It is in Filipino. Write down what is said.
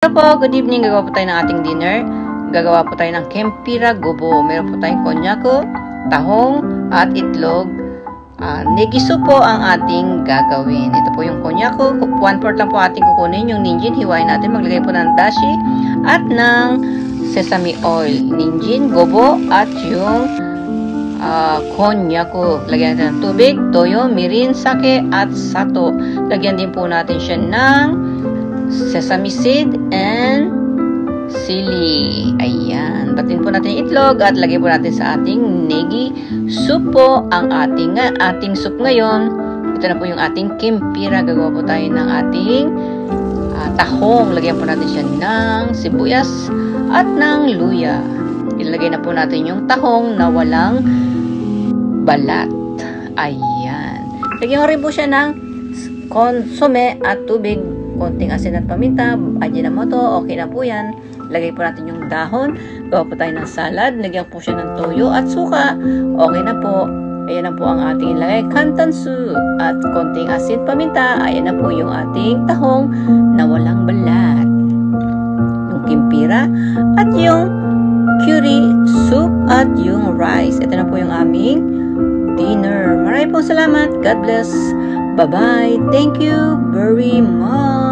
Hello po, good evening. Gagawa po tayo ng ating dinner. Gagawa po tayo ng kempira gobo. Meron po tayong konyako, tahong, at itlog. Negiso po ang ating gagawin. Ito po yung konyako. 1/4 lang po ating kukunin. Yung ninjin, hiwain natin. Maglagay po ng dashi at ng sesame oil. Ninjin, gobo, at yung konyako. Lagyan natin ng tubig, toyo, mirin, sake, at sato. Lagyan din po natin siya ng sesame seed and sili. Ayan. Batin po natin itlog at lagay po natin sa ating negi soup po ang ating soup ngayon. Ito na po yung ating kempira. Gagawa po tayo ng ating tahong. Lagyan po natin siya ng sibuyas at ng luya. Ilagay na po natin yung tahong na walang balat. Ayan. Lagyan ko rin po siya ng consomme at tubig, konting asin at paminta, ajinomoto, okay na po yan. Lagay po natin yung dahon. Gawa po tayo ng salad. Lagyan po siya ng toyo at suka. Okay na po. Ayan na po ang ating ilagay. Kantansu at konting asin, paminta. Ayan na po yung ating tahong na walang balat. Yung kimpira at yung curry soup at yung rice. Ito na po yung aming dinner. Maraming pong salamat. God bless. Bye-bye. Thank you very much.